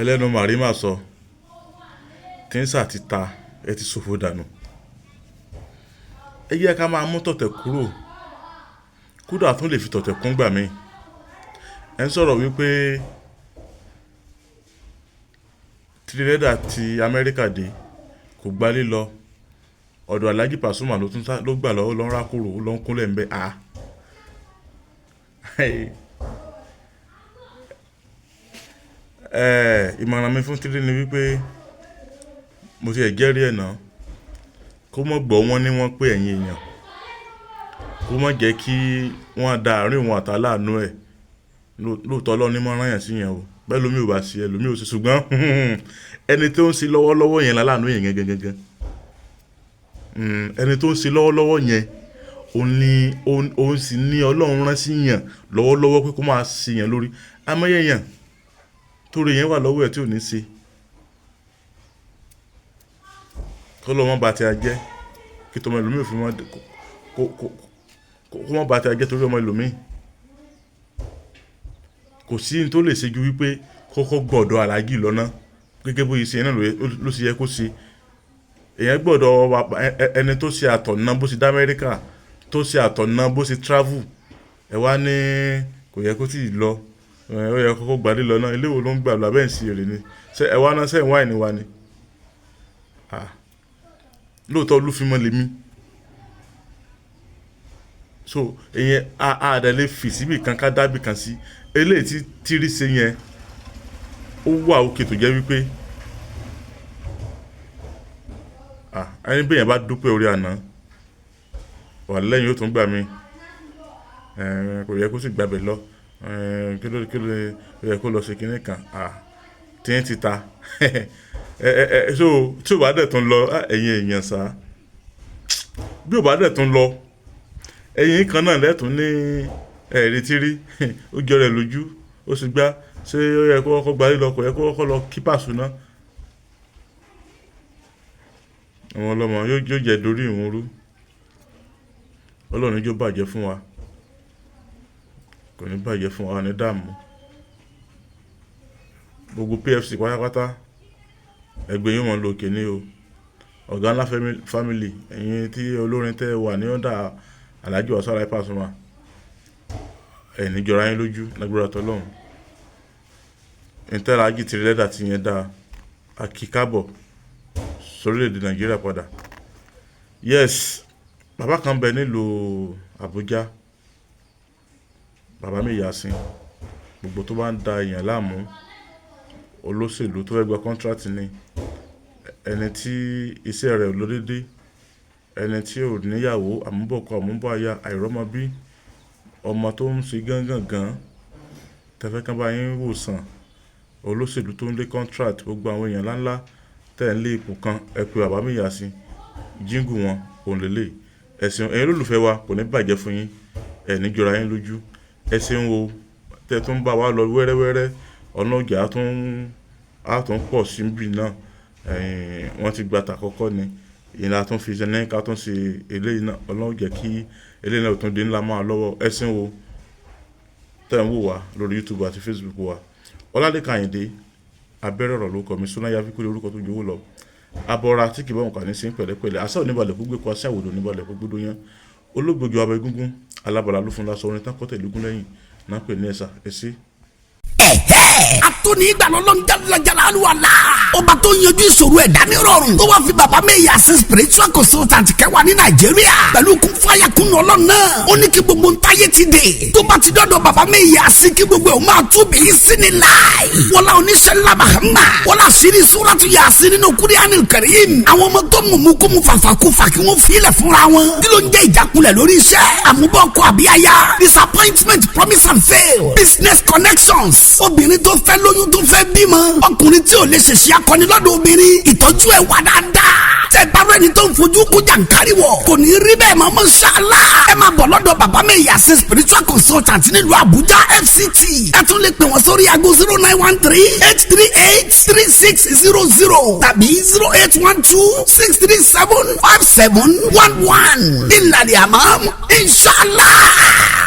ẹlẹ́nu màrímà sọ tí ń sà ti ta ẹ ti ṣòfò dànù. ẹ yẹ ká máa mú tọ̀tẹ̀ kúrò, kódà tún lè fi tọ̀tẹ̀ kún gbà mí. ẹ ń sọ̀rọ̀ wípé tìrẹ́dà ti Amẹ́ríkà dé kò gbálé lọ ọ̀dọ̀ Alhaji Pasuma ló gbà lọ́wọ́ ló ń rákòrò ló ń kúnlẹ̀ ń bẹ́ a. ìmọ̀ràn mi fún Tíré ni wípé mo ti ẹ̀ jẹ́rìí ẹ̀ náà kó mọ̀ gbọ́ wọ́n ní wọ́n pé ẹ̀yin èèyàn, kó mọ̀ jẹ́ kí wọ́n da àárín òun àtàláàánú ẹ̀. Lóòótọ́ Ọlọ́run ní mọ́ rán yàn sí yẹn o, bẹ́ẹ̀ lómi ò bá sí ẹlòmí ò sí, ṣùgbọ́n ẹni tó ń ṣe lọ́wọ́lọ́wọ́ yẹn láláàánú yẹn gẹ́gẹ́gẹ́. ẹni tó ń ṣe lọ́wọ́lọ́wọ́ yẹn òun sì ní Ọlọ́run rán sí yàn lọ́wọ́lọ́wọ́ pé kó máa ṣe yàn lórí. amẹ́yẹ yàn torí yẹn wà lọ́wọ́ ẹ̀ tí ò ní ṣe. kó lọ́ mọ́ bá ti a jẹ́ kí tọmọ ẹlòmíì òfin mọ́ kó mọ́ bá ti a jẹ́ torí ọmọ ẹlòmíì. kò sí ní tó lè ṣe ju wípé kọ́kọ́ gbọ́dọ̀ Alhaji lọ́nà gẹ́gẹ́ bó ṣe náà ló ṣe yẹ kó ṣe. èèyàn gbọ́dọ̀ ẹni tó ṣe àtọ̀nà bó ṣe dá Amẹ́ríkà tó ṣe àtọ̀nà bó ṣe travel ẹ wá ní kò yẹ kó tí ì lọ ó yẹ kọ́kọ́ gbàdé lọ náà. ilé wo ló ń gbà lọ abẹ́ ń sí èrè ni ṣé ẹ wá náà ṣe ń wá ìní wa ni. lóòótọ́ olúfimọ́ lèmi so ìyẹn àdàlẹ́ fi síbì kan ká dábì kan sí. eléyìí tí Tírí ṣe yẹn ó wà òkè tó jẹ́ wípé ẹni bẹ́ẹ̀ yẹn bá dúpẹ́ orí àná wà lẹ́yìn ó tún gbà mí kò yẹ kó sì gbàbẹ̀ lọ kí ló yẹ kó lọ ṣe kinní kan tí ń ti ta so tí ò bá dẹ̀ tún lọ ẹ̀yin èèyàn sá bí ò bá dẹ̀ tún lọ ẹ̀yin kan náà lẹ́tún ní ẹ̀rí Tírí ó jọ rẹ̀ lójú ó sì gbá ṣé ó yẹ kó kọ́kọ́ gbalé lọ kò yẹ kó kọ́kọ́ lọ kí Pàṣù náà. àwọn ọlọ́mọ yóò jẹ́ dorí ìwọ̀n rú. Ọlọ́run jó bàjẹ́ fún wa, kò ní bàjẹ́ fún wa ní dààmú. gbogbo PFC pátápátá ẹgbẹ́ yóò mọ̀ lókè ní o. ọ̀gá ńlá family ẹ̀yin tí olórin tẹ́ wà ní ọ̀dà Alhaji Wasiu Pasuma ẹni jọra yín lójú lágbára t'Ọlọ́run. ìtẹ́lá Alhaji Tírélẹ́dà ti yẹn dáa akíkábọ̀ sórílẹ̀-èdè Nàìjíríà padà. yes bàbá kan bẹ nílùú Àbújá, bàbá mi Yasin. gbogbo tó bá ń da èèyàn láàmú olóṣèlú tó fẹ́ gba kọ́ńtrátì ni ẹni tí iṣẹ́ rẹ̀ ò lọ dédé, ẹni tí ò níyàwó àmúbọ̀kọ àmúbọ̀aya àìrọ́mọbí, ọmọ tó ń ṣe gángan tẹ́fẹ́ kan bá yín wòsàn, olóṣèlú tó ń lé kọ́ńtrátì, gbogbo àwọn èèyàn ńláńlá tẹ̀ ń lé ipò kan ẹ pé bàbá mi Yasin jíngù wọn òun lélẹ̀. ẹ̀sìn ẹ̀yin olólùfẹ́ wa kò ní bàjẹ́ fún yín, ẹ̀ ní jọra yín lójú. ẹ̀sìn wo tẹ́ tó ń bá wa lọ wẹ́rẹ́wẹ́rẹ́ ọ̀nà ọjà á tún pọ̀ síbì náà. wọ́n ti gba tàkọ́kọ́ ni ìlà tó ń fi ṣẹ́ni ká tó ń ṣe eléyìí náà ọlọ́run jẹ́ kí eléyìí náà tún dé ńlá máa lọ́wọ́. ẹ̀sìn wo tẹ́ ń wò wá lórí YouTube àti Facebook wa. Ọládékan Àyìndé abẹ́rẹ́ ọ̀rọ̀ ló kọ́ mi Súná Yáfíkúlé orúkọ tó jowó lọ. abọ́ra tí kì bá wọn kà ní sí pẹ̀lẹ́pẹ̀lẹ́ àṣà oníbalẹ̀ kó gbé kó aṣẹ́ àwòdò oníbalẹ̀ kó gbódó yán olóògbé abẹ gúngún alábàlá ló fún lásọ orin tán kọ́tẹ̀ lógún lẹ́yìn náà pè ní ẹ̀sà ẹ̀sí. Atoni ìgbàlọ́lọ́ ń jalajala aluwala. ọba tó yanjú ìṣòro ẹ̀dá ní rọrùn. tó wá fi bàbá mi Yasin spiritual consultant kẹwàá ní Nàìjíríà. pẹ̀lú kún fáyà kún ọlọ́run náà. ó ní kí gbogbo ntáyé ti dé. tó bá ti dọ́dọ̀ bàbá mi Yasin kí gbogbo ẹ̀ máa tún bí sínú láì. wọlá oníṣẹ́ ńlá Mahama. wọlá sírí súrátù Yasin nínú Qur'anil Karim. àwọn ọmọ tó mú kó mu fàfàkúfà kí wọ́n filẹ̀ fúnra wọn. kí ló ń jẹ́ ìjákulẹ̀ lórí iṣẹ́. àmúbọ̀kọ àbíyáyá. disappointment promise and fail. business connections. obìnrin tó fẹ́ lóyún tó fẹ́ bímọ. ọkùnrin tí ò lè ṣèṣe akọni lọ́dọ̀ obìnrin. ìtọ́jú ẹ̀ wà dáadáa. tẹ bárò ẹni tó ń fojú kó jàǹkárí wọ̀. kò ní rí bẹ́ẹ̀ mọ́ mọ́ṣálá. ẹ máa bọ̀ lọ́dọ̀ bàbá mi Yasin spiritual consultant nílùú Àbújá FCT. ẹ tún lè pè wọ́n sórí aago 0913-838-3600 tàbí 0812-637-5711. ìlànà àmọ́ inshallah.